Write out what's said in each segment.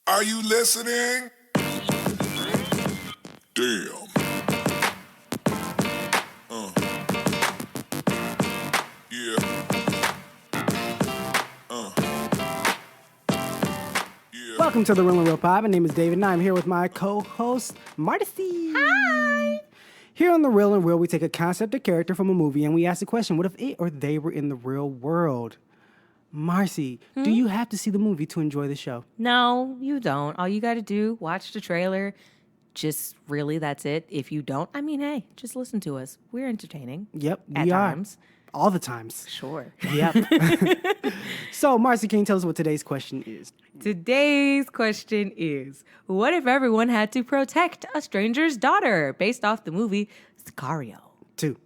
Are you listening? Damn. Yeah. Yeah. Welcome to the Real and Real Pod. My name is David, and I'm here with my co-host, Marcy. Hi. Here on the Real and Real, we take a concept or character from a movie, and we ask the question, what if it or they were in the real world? Marcy, do you have to see the movie to enjoy the show? No, you don't. All you got to do, watch the trailer. Just really, that's it. If you don't, I mean, hey, just listen to us. We're entertaining. Yep, At we are. times. All the times. Sure. Yep. So, Marcy, can you tell us what today's question is? Today's question is, what if everyone had to protect a stranger's daughter? Based off the movie Sicario 2,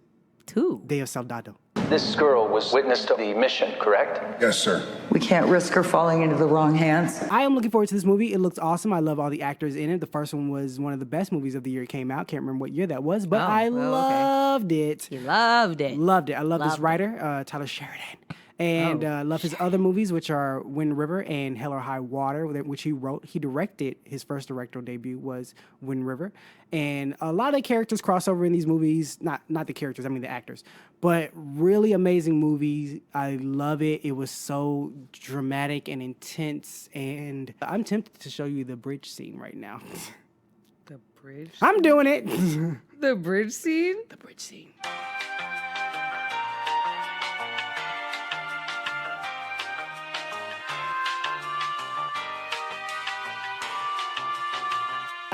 2. Day of Soldado. This girl was witness to the mission, correct? Yes, sir. We can't risk her falling into the wrong hands. I am looking forward to this movie. It looks awesome. I love all the actors in it. The first one was one of the best movies of the year it came out. Can't remember what year that was, but Oh, I well, okay. loved it. You loved it. Loved it. I love this Loved it. writer, Tyler Sheridan. And love his other movies, which are Wind River and Hell or High Water, which he wrote. He directed. His first directorial debut was Wind River. And a lot of the characters cross over in these movies. Not the characters, I mean the actors. But really amazing movies. I love it. It was so dramatic and intense. And I'm tempted to show you the bridge scene right now. The bridge. I'm doing it. The bridge scene? The bridge scene.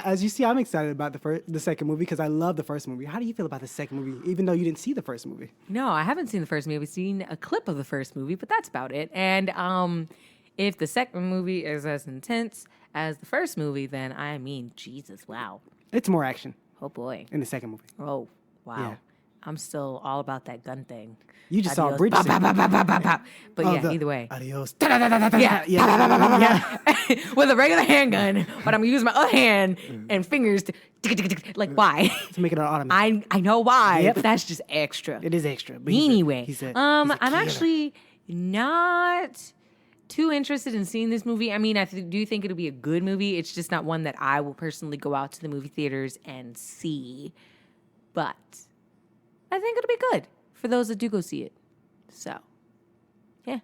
As you see, I'm excited about the second movie because I love the first movie. How do you feel about the second movie, even though you didn't see the first movie? No, I haven't seen the first movie. I've seen a clip of the first movie, but that's about it. And if the second movie is as intense as the first movie, then I mean, Jesus, wow. It's more action Oh boy. in the second movie. Oh, wow. Yeah. I'm still all about that gun thing. You just saw a Adios. bridge Bop, scene. bop, bop, bop, bop, bop. But Oh, yeah, either way. Adios. Yeah. Yeah. With a regular handgun, but I'm gonna use my other hand and fingers to like why? To make it an automatic. I know why, Yep. but that's just extra. It is extra. But he's a- Anyway, he's a I'm killer. actually not too interested in seeing this movie. I mean, I do think it'll be a good movie. It's just not one that I will personally go out to the movie theaters and see. But I think it'll be good for those that do go see it. So, yeah.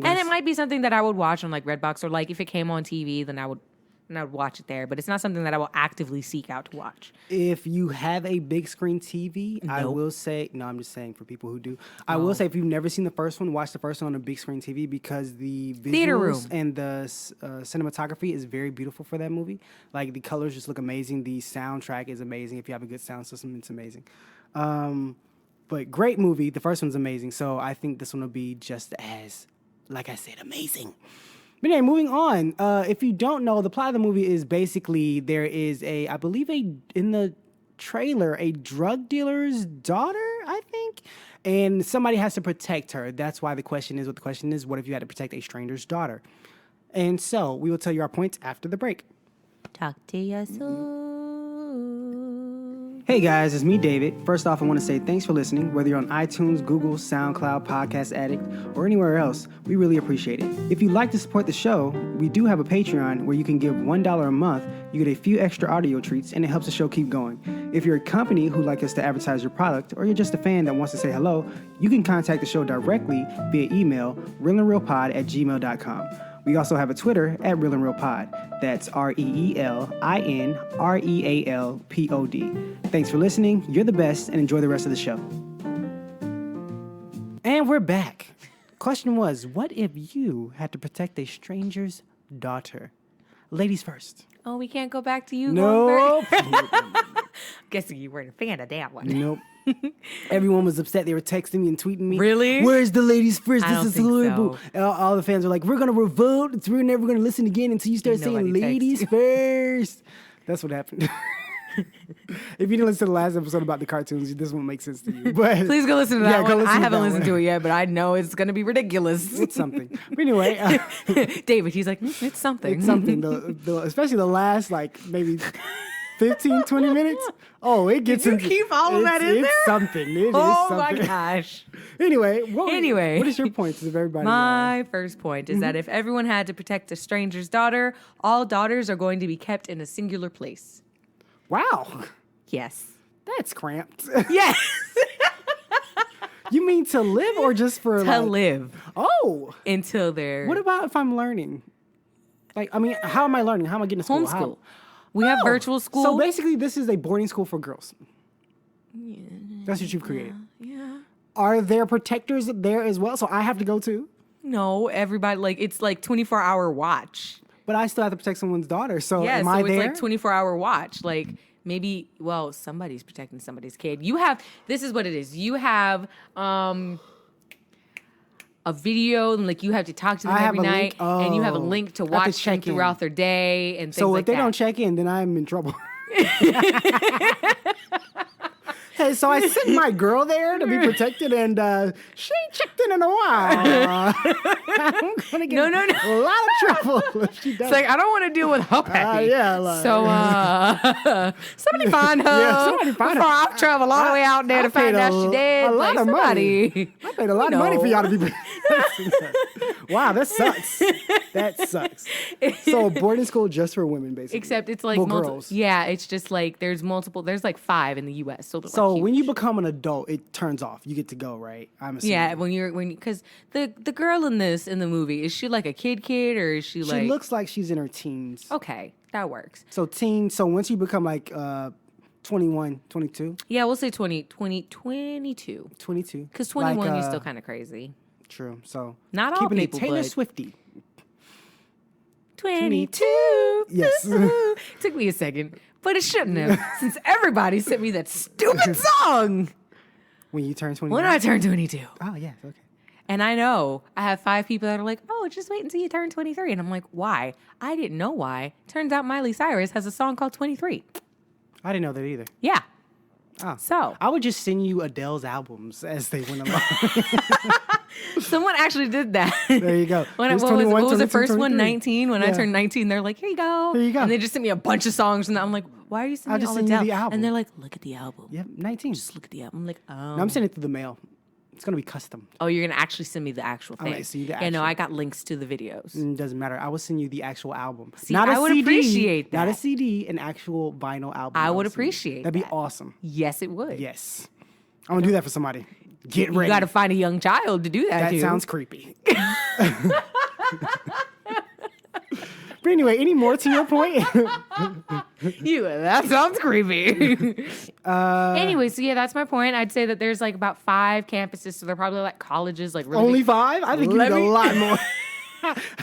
And it might be something that I would watch on like Redbox, or like if it came on TV, then I would watch it there. But it's not something that I will actively seek out to watch. If you have a big screen TV, I Nope. will say, no, I'm just saying for people who do, I will say if you've never seen the first one, watch the first one on a big screen TV because the Theater room. visuals and the cinematography is very beautiful for that movie. Like the colors just look amazing. The soundtrack is amazing. If you have a good sound system, it's amazing. But great movie. The first one's amazing. So I think this one will be just as, like I said, amazing. But anyway, moving on. If you don't know, the plot of the movie is basically there is I believe in the trailer, a drug dealer's daughter, I think, and somebody has to protect her. That's why the question is what the question is. What if you had to protect a stranger's daughter? And so we will tell you our points after the break. Talk to you soon. Hey guys, it's me, David. First off, I want to say thanks for listening. Whether you're on iTunes, Google, SoundCloud, Podcast Addict, or anywhere else, we really appreciate it. If you'd like to support the show, we do have a Patreon where you can give $1 a month. You get a few extra audio treats, and it helps the show keep going. If you're a company who'd like us to advertise your product, or you're just a fan that wants to say hello, you can contact the show directly via email, realandrealpod@gmail.com. We also have a Twitter @RealAndRealPod. That's RealNrealPod. Thanks for listening. You're the best, and enjoy the rest of the show. And we're back. Question was, what if you had to protect a stranger's daughter? Ladies first. Oh, we can't go back to you. Nope. Guessing you weren't a fan of that one. Nope. Everyone was upset. They were texting me and tweeting me. Really? Where's the ladies first? I This don't is think horrible. so. And all the fans are like, we're going to revolt. We're never going to listen again until you start saying Nobody texts ladies you. first. That's what happened. If you didn't listen to the last episode about the cartoons, this won't make sense to you. But Please go listen to that Yeah, go one. listen I to haven't that listened one. to it yet, but I know it's going to be ridiculous. It's something. But anyway, David, he's like, it's something. it's something. Especially the last, like, maybe 15, 20 minutes. Oh, it gets you into keep all of that in it's there? something. It is Oh my something. gosh. Anyway, what is your point to everybody? My first point is Mm-hmm. that if everyone had to protect a stranger's daughter, all daughters are going to be kept in a singular place. Wow, Yes. that's cramped. Yes. You mean to live or just for To like, live Oh, until they're what about if I'm learning? Like, I mean, how am I learning? How am I getting to school? How- homeschool. We have Oh, virtual school. So basically, this is a boarding school for girls. That's what you've created. yeah. Are there protectors there as well? So I have to go too, No, everybody it's like 24-hour watch. but I still have to protect someone's daughter. So Yeah, am so I it's there? like 24-hour watch. Like maybe, well, somebody's protecting somebody's kid. This is what it is. You have a video and like you have to talk to them I have every a night, link? and you have a Oh. link to I have to watch them check in. throughout their day and things So like if they that. don't check in, then I'm in trouble. Hey, so I sent my girl there to be protected, and she ain't checked in a while. I'm gonna get No. a lot of trouble if she does. It's like I don't want to deal with her pappy. yeah, like- So somebody find her. Yeah, somebody find her. before I travel all the way out there I to find paid out she dead. a lot Like, of money. somebody. I paid a lot of money for y'all to be. Wow, that sucks. That sucks. So boarding school just for women, basically. Except it's like Well, multiple. girls. Yeah, it's just like there's multiple. There's like 5 in the U.S. So, they're, like, So huge. when you become an adult, it turns off. You get to go, right? I'm assuming. yeah, because the girl in the movie, is she like a kid or is she She like looks like she's in her teens. okay, that works. So so once you become like 21, 22, Yeah, we'll say 22. 22. Because 21 like, you're still kind of crazy. True. So Not all keeping people, it Taylor but- Swifty. 22. Yes. Took me a second, but it shouldn't have, since everybody sent me that stupid song When you turn 21. when I turned 22. Oh, yes. Okay. And I know I have 5 people that are like, oh, just wait until you turn 23. And I'm like, why? I didn't know why. Turns out Miley Cyrus has a song called 23. I didn't know that either. Yeah. Oh. So I would just send you Adele's albums as they went along. someone actually did that. There you go. When Here's what was 21, the 22, first one? 23. 19. When I Yeah. turned 19, they're like, here you go. Here you go. And they just sent me a bunch of songs. And I'm like, why are you sending me just all send you Adele? the album. And they're like, look at the album. Yep, 19. Just look at the album. I'm like, oh. No, I'm sending it through the mail. It's going to be custom. Oh, you're going to actually send me the actual thing. might send you the Yeah, no, actual- I got links to the videos. It doesn't matter. I will send you the actual album. See, I would appreciate Not a that. CD, an actual vinyl album. I I'll would send you. appreciate That'd be that. awesome. Yes, it would. Yes. I'm going to do that for somebody. Get You ready. got to find a young child to do that, That to. sounds creepy. But anyway, any more to your point? That sounds creepy. Anyway, so yeah, that's my point. I'd say that there's like about 5 campuses, so they're probably like colleges, like really Only big- 5? I think you need a lot more.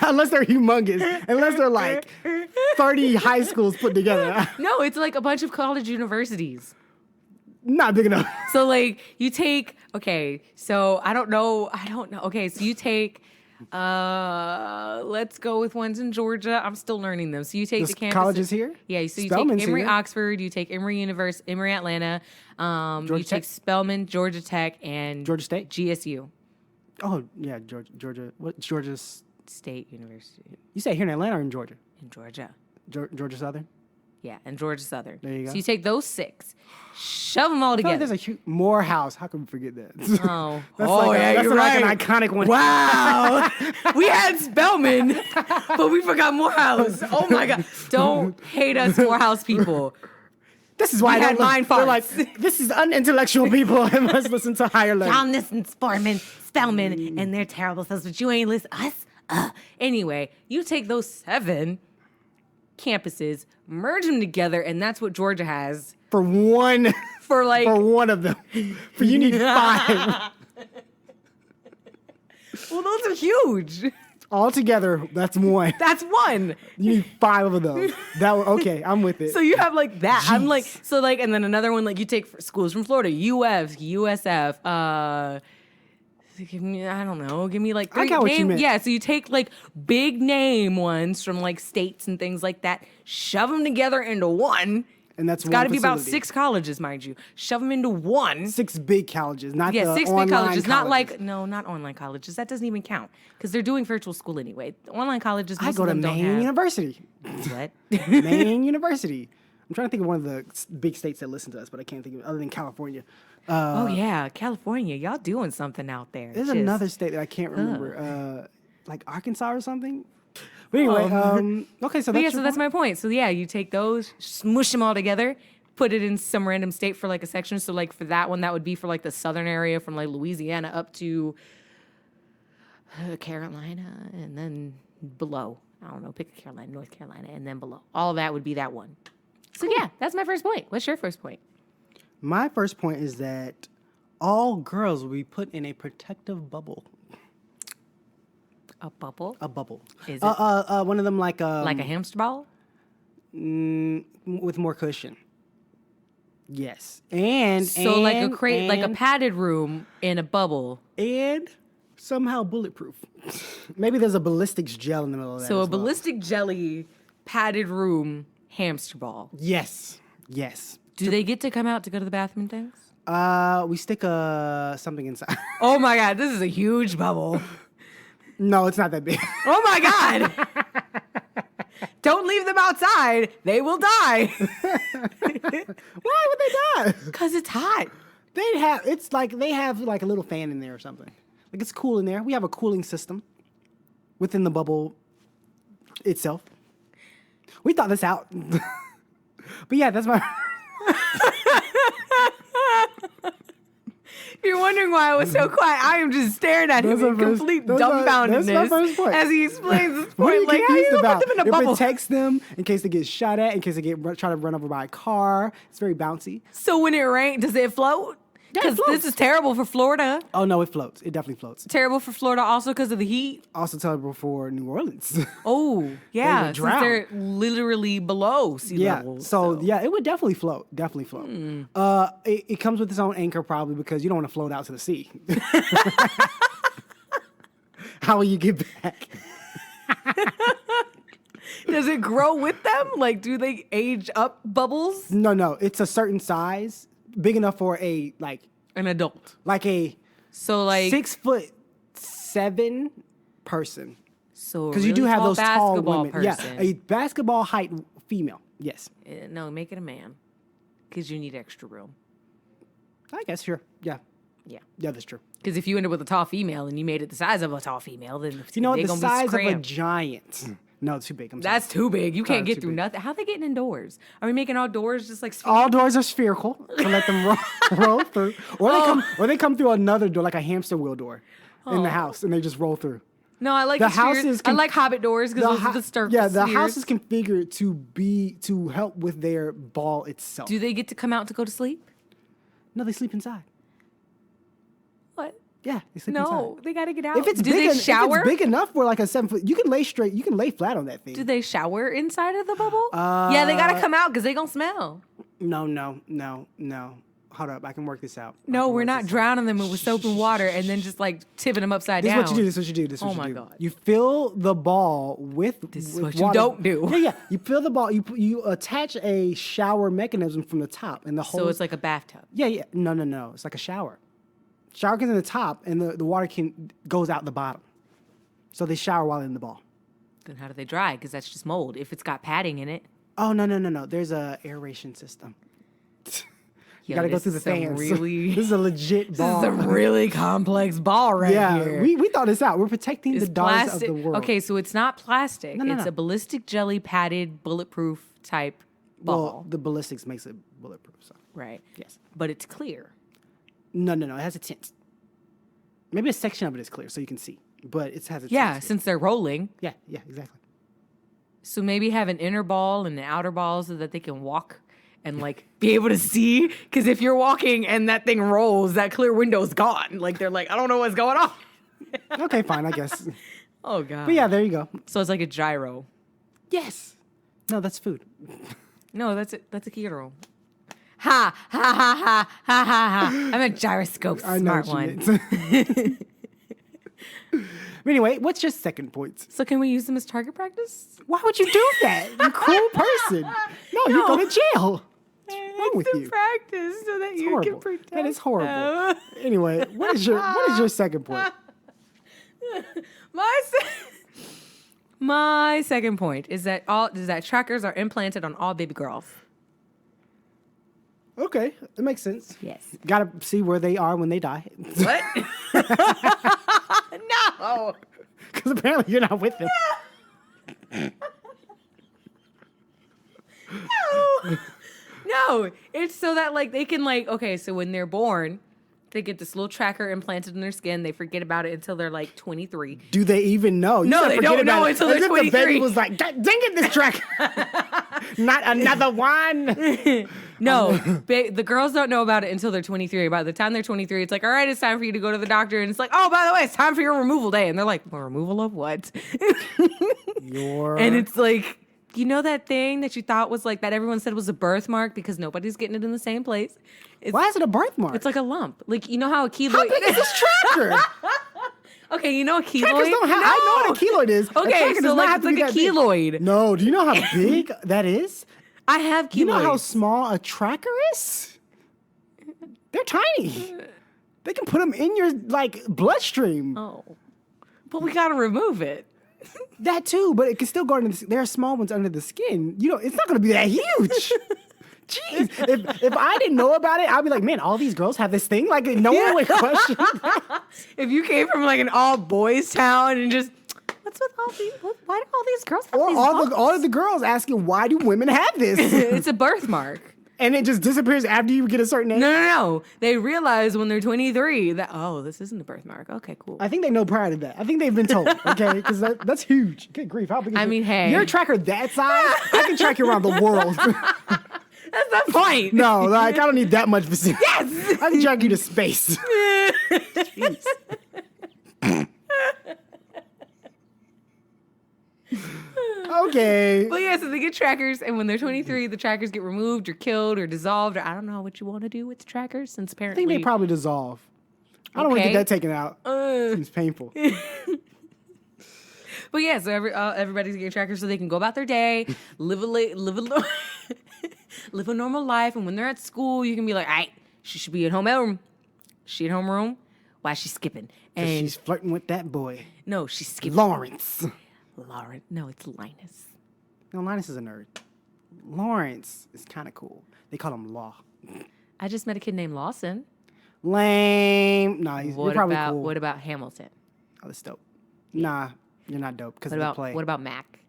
Unless they're humongous. Unless they're like 30 high schools put together. No, it's like a bunch of college universities. Not big enough. So like you take so I don't know. Okay, so you take let's go with ones in Georgia. I'm still learning them. So you take The the campuses. colleges here? Yeah, so you Spelman's take Emory here. Oxford, you take Emory Emory Atlanta, you Georgia take Tech? Spelman, Georgia Tech, and Georgia State? GSU, Oh, yeah, Georgia. What? Georgia's. State University You say here in Atlanta or in Georgia? in Georgia. Georgia Southern? Yeah, and Georgia Southern. There you go. So you take those 6, shove them all I feel like together. there's a huge Morehouse. How can we forget that? Oh, That's like you're like right. an iconic one. Wow. We had Spelman, but we forgot Morehouse. Oh my God. Don't hate us, Morehouse people. This is why We I had don't mind They're farts. like, this is unintellectual people. I must listen to higher level. John Nissen, Spelman, and they're terrible. So but you ain't listen. Us? Anyway, you take those 7 campuses, merge them together, and that's what Georgia has For one, for like. for one of them. For you need 5. Well, those are huge. All together, that's one. That's one. You need 5 of those. Okay, I'm with it. So you have like that. I'm like, Jeez. so like, and then another one, like you take schools from Florida, UF, USF, give me, I don't know, give me like 3 I got what you meant. Yeah, so you take like big name ones from like states and things like that, shove them together into one. And that's It's got to one be about facility. 6 colleges, mind you. Shove them into one. 6 big colleges, not Yeah, the 6 online big colleges. Not colleges. like, no, not online colleges. That doesn't even count because they're doing virtual school anyway. The online colleges, I most go of to them don't Maine have. University. What? Maine University. I'm trying to think of one of the big states that listen to us, but I can't think of it other than California. Oh yeah, California, y'all doing something out there. There's Just- another state that I can't remember, like Arkansas or something. But anyway, okay, so But that's yeah, so that's my point. So yeah, you take those, smush them all together, put it in some random state for like a section. So like for that one, that would be for like the southern area from like Louisiana up to Carolina, and then below. I don't know, pick a Carolina, North Carolina, and then below. All of that would be that one. So yeah, that's my first point. What's your first point? My first point is that all girls will be put in a protective bubble. A bubble? A bubble. Is it One of them like like a hamster ball? with more cushion. Yes, and So like a and- crate, like a and- padded room in a bubble. and somehow bulletproof. Maybe there's a ballistics gel in the middle of that. So a as well. ballistic jelly padded room hamster ball. Yes, yes. Do they get to come out to go to the bathroom and things? We stick something inside. Oh my god, this is a huge bubble. No, it's not that big. Oh my god. Don't leave them outside. They will die. Why would they die? Cuz it's hot. They have like a little fan in there or something. Like it's cool in there. We have a cooling system within the bubble itself. We thought this out. But yeah, that's my If you're wondering why I was so quiet, I am just staring at him That's in my first- complete that's my dumbfoundedness first point. as he explains this What are point. you Like, how confused you gonna about? put them in a It bubble? protects them in case they get shot at, in case they get try to run over by a car. It's very bouncy. So when it rains, does it float? Yeah, it Because floats. this is terrible for Florida. Oh no, it floats. It definitely floats. Terrible for Florida also because of the heat. Also terrible for New Orleans. Oh, yeah. would Since drown. they're literally below sea Yeah. level. So yeah, it would definitely float. Definitely float. It comes with its own anchor probably because you don't want to float out to the sea. How will you get back? Does it grow with them? Like, do they age up bubbles? No. It's a certain size, big enough for a An adult. like a So like 6'7" person. so Because you do really have those tall basketball women. Yeah, person. a basketball height female. Yes. No, make it a man. Because you need extra room. I guess sure. Yeah. Yeah. Yeah, that's true. Because if you end up with a tall female and you made it the size of a tall female, then You know what? they The gonna size be of a cramped. giant. No, it's too big. I'm sorry. That's too big. You can't too get through big. nothing. How they getting indoors? Are we making all doors just like All doors are spherical to let them roll through, or they come through another door like a hamster wheel door in the house, and they just roll through. No, I like The the house spheres. is I like Hobbit doors because those are the circles. Yeah, the house is configured to help with their ball itself. Do they get to come out to go to sleep? No, they sleep inside. What? Yeah, they sleep No, inside. they got to get out. If it's Do big, they shower? if it's big enough for like a 7 foot, you can lay straight. You can lay flat on that thing. Do they shower inside of the bubble? Yeah, they got to come out because they gonna smell. No. Hold up, I can work this out. I No, can we're work not this out. drowning them with soap and water and then just like tipping them upside This down. is what you do. This is what you do. This is what Oh you my do. God. You fill the ball with. This is with what you water. don't do. Yeah. You fill the ball. You attach a shower mechanism from the top, and the whole. So it's like a bathtub. Yeah. No. It's like a shower. Shower gets in the top, and the water goes out the bottom. So they shower while in the ball. Then how do they dry? Because that's just mold. If it's got padding in it, Oh no. There's a aeration system. You Yo, gotta go this through the is some fans. really- This is a legit ball. this is a really complex ball right yeah, here. we thought this out. We're protecting It's the daughters of the world. Okay, so it's not plastic. No. It's a ballistic jelly padded bulletproof type ball. Well, the ballistics makes it bulletproof. So Right. yes. But it's clear. No. It has a tint. Maybe a section of it is clear so you can see, but it has a Yeah, tint. since they're rolling. Yeah, exactly. So maybe have an inner ball and an outer ball so that they can walk and like be able to see. Because if you're walking and that thing rolls, that clear window's gone. Like they're like, I don't know what's going on. Okay, fine, I guess. Oh god. But yeah, there you go. So it's like a gyro. Yes. No, that's food. No, that's a gyro. Ha ha ha ha ha ha ha. I'm a gyroscope, I know smart what one. you meant. But anyway, what's your second point? So can we use them as target practice? Why would you do that? You cruel person. No, you go to jail. What's wrong with It's to you? practice so that It's you horrible. can protect. That is horrible. them. Anyway, what is your second point? My second point is that trackers are implanted on all baby girls. Okay, it makes sense. Yes. Gotta see where they are when they die. What? No. Because apparently you're not with them. No, it's so that like they can like okay, so when they're born, they get this little tracker implanted in their skin. They forget about it until they're like 23. Do they even know? You No, said they forget don't about know it. until As they're if the baby 23. was like, dang it, this track. Not another one. No, the girls don't know about it until they're 23. By the time they're 23, it's like, all right, it's time for you to go to the doctor. And it's like, oh, by the way, it's time for your removal day. And they're like, well, removal of what? And it's like, you know that thing that you thought was like, that everyone said was a birthmark because nobody's getting it in the same place? Why is it a birthmark? It's like a lump. Like, you know how a keloid... How big is this tracker? Okay, you know a keloid? Trackers don't have. I know what a keloid is. A Okay, tracker so does not like have it's to like be a that big. keloid. No, do you know how big that is? I have keloids. You know how small a tracker is? They're tiny. They can put them in your like bloodstream. Oh. But we gotta remove it. That too, but it can still go under. There are small ones under the skin. You know, it's not going to be that huge. Jeez, if I didn't know about it, I'd be like, man, all these girls have this thing. Like, no one would question. If you came from like an all boys town and just, what's with all these? Why do all these girls have Or these all bumps? of the girls asking, why do women have this? It's a birthmark. And it just disappears after you get a certain age. No. They realize when they're 23 that, oh, this isn't a birthmark. Okay, cool. I think they know prior to that. I think they've been told, okay? Because that's huge. Good grief. How big is I it? mean, hey. You're a tracker that size, I can track you around the world. That's the point. No, like, I don't need that much vicinity. Yes! I can track you to space. Jeez. Okay. But yeah, so they get trackers, and when they're 23, the trackers get removed or killed or dissolved, or I don't know what you want to do with the trackers, since I apparently... think they probably dissolve. I don't want to Okay. get that taken out. Seems painful. But yeah, so everybody's getting trackers so they can go about their day, live a normal life, and when they're at school, you can be like, all right, she should be at homeroom. She at homeroom? Why is she skipping? And She's flirting with that boy. no, she's skipping. Lawrence. Lauren. No, it's Linus. No, Linus is a nerd. Lawrence is kind of cool. They call him Law. I just met a kid named Lawson. Lame. Nah, you're What probably about cool. what about Hamilton? Oh, that's dope. Nah, you're not dope because What of the about play. what about Mac?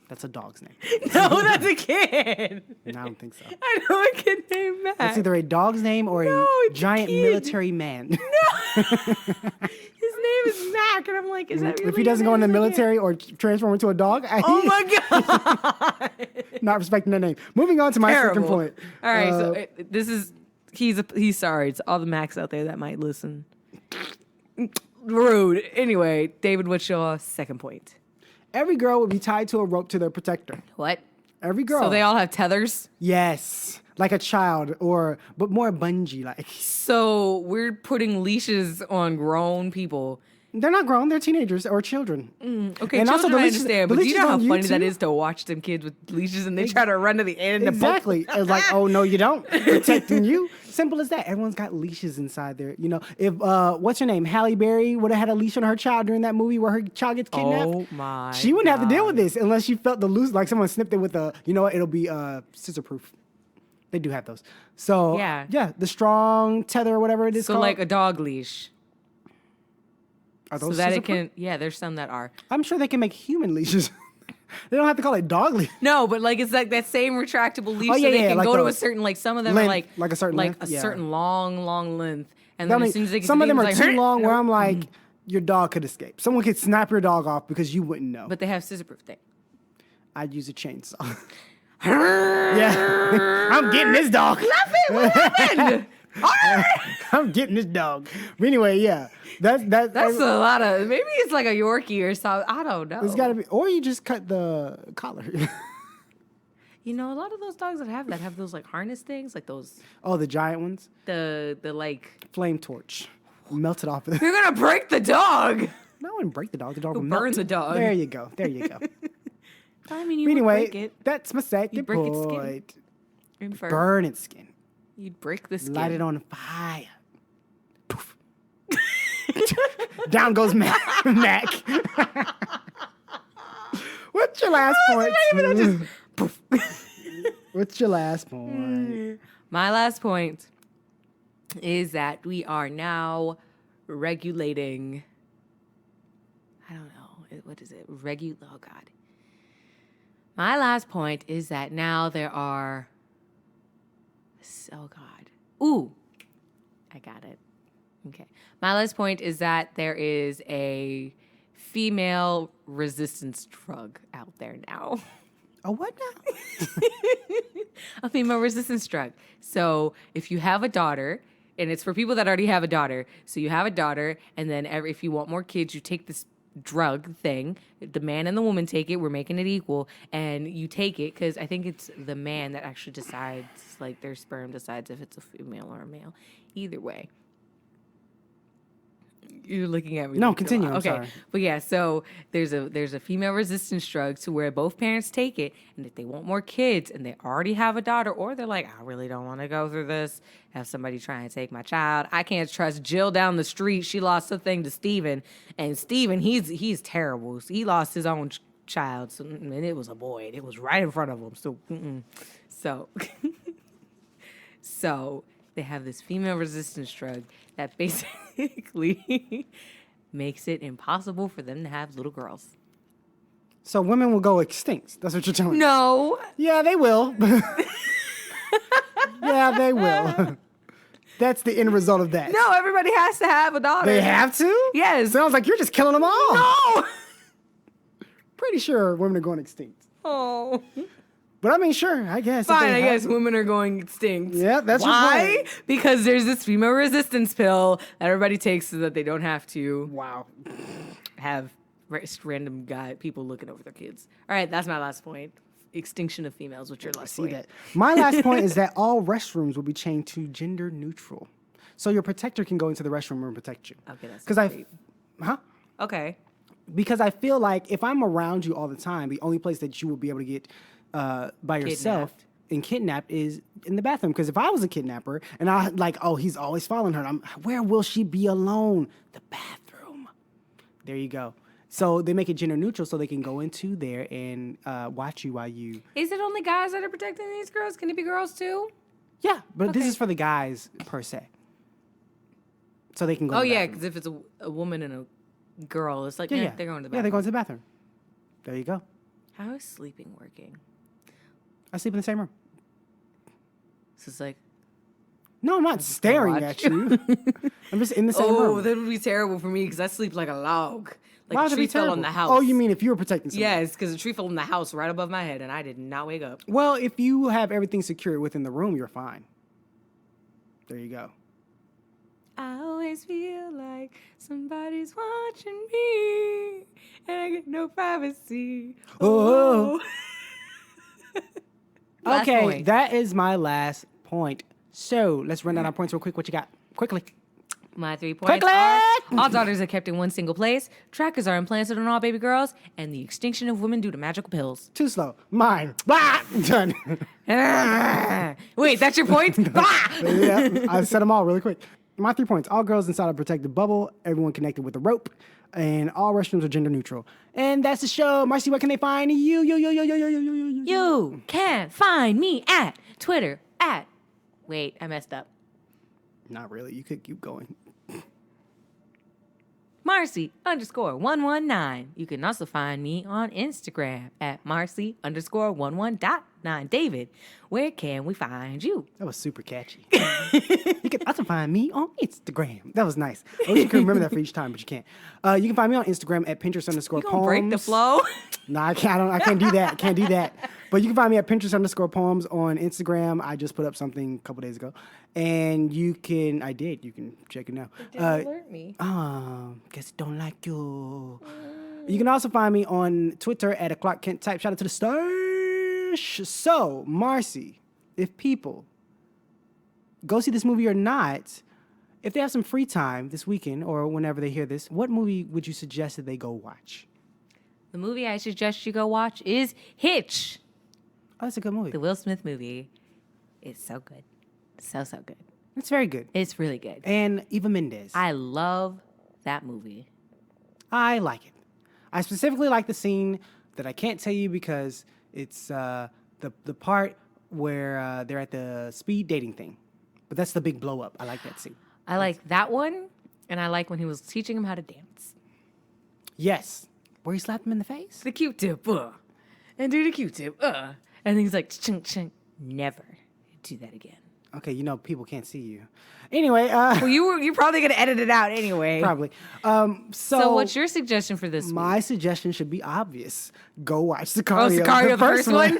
That's a dog's name. No, that's a kid. No, I don't think so. I know a kid named Mac. It's either a dog's name or No, a it's a giant kid. military man. His name is Mac, and I'm like, is that really If he doesn't your go in the name? military or transform into a dog, Oh my god! not respecting that name. Moving on to my second Terrible. point. All right, so this is he's sorry. It's all the Macs out there that might listen. Rude. Anyway, David, what's your second point? Every girl would be tied to a rope to their protector. What? Every girl. So they all have tethers. Yes, like a child, but more bungee like. So we're putting leashes on grown people. They're not grown; they're teenagers or children. Okay, And also children the I leashes- understand, the but do you leashes know how on funny that YouTube? is to watch them kids with leashes and they try to run to the end and Exactly. It's like, oh no, you don't. Protecting you. Simple as that. Everyone's got leashes inside there. You know, if what's her name, Halle Berry would have had a leash on her child during that movie where her child gets kidnapped. Oh my! She wouldn't have to deal God. with this unless she felt the loose, like someone snipped it with a, you know what, it'll be scissor proof. They do have those. So Yeah. the strong tether or whatever it is So called. like a dog leash, Are so those that it scissor-proof? can. Yeah, there's some that are. I'm sure they can make human leashes. They don't have to call it dog leash. No, but like it's like that same retractable leash, Oh, yeah, so they yeah, can like go to the a certain like some of them length, are like like a certain length, yeah. certain long length, and I then mean, as soon as they get some to of them the are end, it's too like, long where I'm like, your dog could escape. Someone could snap your dog off because you wouldn't know. But they have scissor-proof thing. I'd use a chainsaw. Yeah. I'm getting this dog. What happened? I'm getting this dog. But anyway, yeah. That's That's a lot of. Maybe it's like a Yorkie or something. I don't know. it's gotta be, or you just cut the collar. You know, a lot of those dogs that have those like harness things, like those Oh, the giant ones? the like. Flame torch. Melt it off of You're gonna break the dog. No, I wouldn't break the dog. The dog You'll would burn melt. the dog. There you go. There you go. I mean, you would Anyway, break it. that's my second break its skin. point. In fur. Burn its skin. You'd break the skin. Light it on fire. Poof. Down goes Mac. What's your last point? What's your last point? My last point is that we are now regulating. I don't know. What is it? Oh, God. My last point is that now there are. Oh, God. Ooh. I got it. Okay. My last point is that there is a female resistance drug out there now. Oh, what now? A female resistance drug. So if you have a daughter, and it's for people that already have a daughter, so you have a daughter, and then if you want more kids, you take this drug thing. The man and the woman take it. We're making it equal, and you take it because I think it's the man that actually decides, like their sperm decides if it's a female or a male. Either way. You're looking at me. No, like, continue. I'm okay, sorry. but yeah, so there's a female resistance drug to where both parents take it, and if they want more kids and they already have a daughter, or they're like, I really don't want to go through this, have somebody try and take my child. I can't trust Jill down the street. She lost the thing to Steven, and Steven, he's terrible. He lost his own child, so, and it was a boy. And it was right in front of him. So, so they have this female resistance drug that basically makes it impossible for them to have little girls. So women will go extinct. That's what you're telling me. No. Yeah, they will. Yeah, they will. That's the end result of that. No, everybody has to have a daughter. They have to? Yes. Sounds like you're just killing them all. No. Pretty sure women are going extinct. Oh. But I mean, sure, I guess. if Fine, they I have guess to. women are going extinct. Yeah, that's your why? point. Because there's this female resistance pill that everybody takes so that they don't have to Wow. have random people looking over their kids. All right, that's my last point. Extinction of females. What's your last See point? that. My last point is that all restrooms will be changed to gender neutral. So your protector can go into the restroom and protect you. Okay, that's Because great. Huh? Okay. Because I feel like if I'm around you all the time, the only place that you will be able to get by yourself Kidnapped. and kidnapped is in the bathroom. Because if I was a kidnapper and I like, oh, he's always following her, where will she be alone? The bathroom. There you go. So they make it gender neutral so they can go into there and watch you while you. Is it only guys that are protecting these girls? Can it be girls too? Yeah, but this Okay. is for the guys per se. So they can go. Oh to the yeah, bathroom. because if it's a woman and a girl, it's like yeah, they're going to the bathroom. Yeah, they're going to the bathroom. There you go. How is sleeping working? I sleep in the same room. So it's like, No, I'm not staring watch. at you. I'm just in the same oh, room. that would be terrible for me because I sleep like a log. Like Why a would it tree be fell on terrible? the house. Oh, you mean if you were protecting someone? Yes, because a tree fell on the house right above my head and I did not wake up. Well, if you have everything secured within the room, you're fine. There you go. I always feel like somebody's watching me and I get no privacy. Oh. Last Okay, point. that is my last point. So let's run down our points real quick. What you got? Quickly. My 3 points Quickly! are all daughters are kept in one single place, trackers are implanted on all baby girls, and the extinction of women due to magical pills. Too slow. Mine. Blah! Done. Wait, that's your point? Blah! Yeah, I said them all really quick. My 3 points. All girls inside a protected bubble, everyone connected with a rope, and all restrooms are gender neutral. And that's the show. Marcy, where can they find you? You can find me at Twitter at. Wait, I messed up. Not really. You could keep going. Marcy_119. You can also find me on Instagram at Marcy_11.9. David, where can we find you? That was super catchy. You can also find me on Instagram. That was nice. I wish you could remember that for each time, but you can't. You can find me on Instagram at Pinterest_poems. You gonna break the flow? No, I can't. I can't do that. Can't do that. But you can find me at Pinterest_poems on Instagram. I just put up something a couple days ago, and you can. I did. You can check it now. Alert me. Guess it don't like you. You can also find me on Twitter at a Clark Kent type. Shout out to the stash. So, Marcy, if people go see this movie or not, if they have some free time this weekend or whenever they hear this, what movie would you suggest that they go watch? The movie I suggest you go watch is Hitch, Oh, that's a good movie. the Will Smith movie. It's so good. So good. It's very good. It's really good. And Eva Mendes. I love that movie. I like it. I specifically like the scene that I can't tell you because it's the part where they're at the speed dating thing. But that's the big blow up. I like that scene. I like that one, and I like when he was teaching him how to dance. Yes. Where he slapped him in the face? The Q-tip, and do the Q-tip, and he's like, chink, chink, never do that again. Okay, you know people can't see you. Anyway, Well, you're probably gonna edit it out anyway. probably. So what's your suggestion for this week? My suggestion should be obvious. Go watch Oh, Sicario. Sicario, the first one?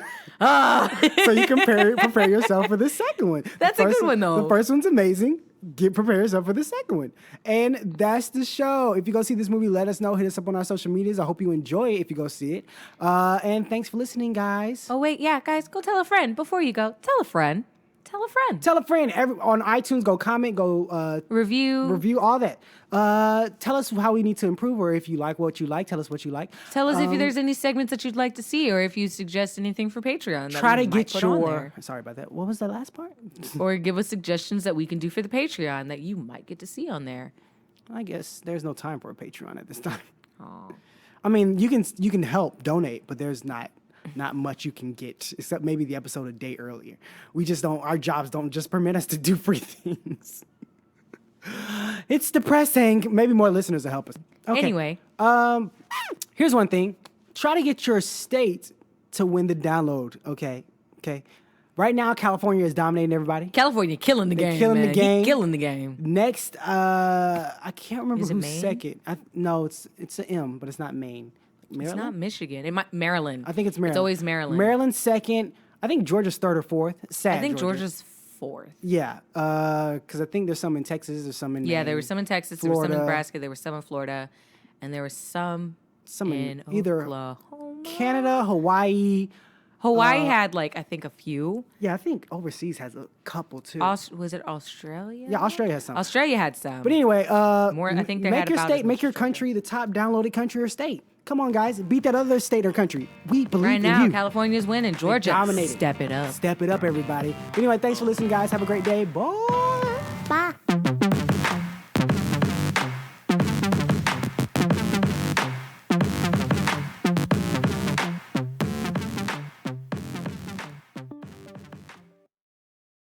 So you can prepare yourself for the second one. That's a good one, though. The first one's amazing. Prepare yourself for the second one. And that's the show. If you go see this movie, let us know. Hit us up on our social medias. I hope you enjoy it if you go see it. And thanks for listening, guys. Oh, wait, yeah, guys, go tell a friend. Before you go, tell a friend. Tell a friend. Tell a friend. On iTunes, go comment, go Review. all that. Tell us how we need to improve, or if you like what you like, tell us what you like. Tell us if there's any segments that you'd like to see, or if you suggest anything for Patreon. That Try we to might get put on your. there. Sorry about that. What was the last part? Or give us suggestions that we can do for the Patreon that you might get to see on there. I guess there's no time for a Patreon at this time. Aw. I mean, you can help donate, but there's not much you can get except maybe the episode a day earlier. We just don't. Our jobs don't just permit us to do free things. It's depressing. Maybe more listeners will help us. Okay. Anyway. Here's one thing. Try to get your state to win the download. Okay. Right now, California is dominating everybody. California killing the They're game. killing the man. game. He killing the game. Next, I can't remember Is it who's Maine? second. No, it's an M, but it's not Maine. Maryland? It's not Michigan. It might Maryland. I think it's Maryland. It's always Maryland. Maryland's second. I think Georgia's third or fourth. Sad. I think Georgia. Georgia's fourth. Yeah, because I think there's some in Texas. There's some in Yeah, Maine, there were some in Texas, there were some in Florida. Nebraska, there were some in Florida, and there were some in either Oklahoma. Canada, Hawaii. Hawaii had like I think a few. Yeah, I think overseas has a couple too. Was it Australia? Yeah, Australia has some. Australia had some. But anyway, More, I think they make had your about state, as make much your as country the top downloaded country or state. Come on, guys, beat that other state or country. We believe right in now, you. California's winning. Georgia, Dominated. step it up. Step it up, everybody. Anyway, thanks for listening, guys. Have a great day. Bye.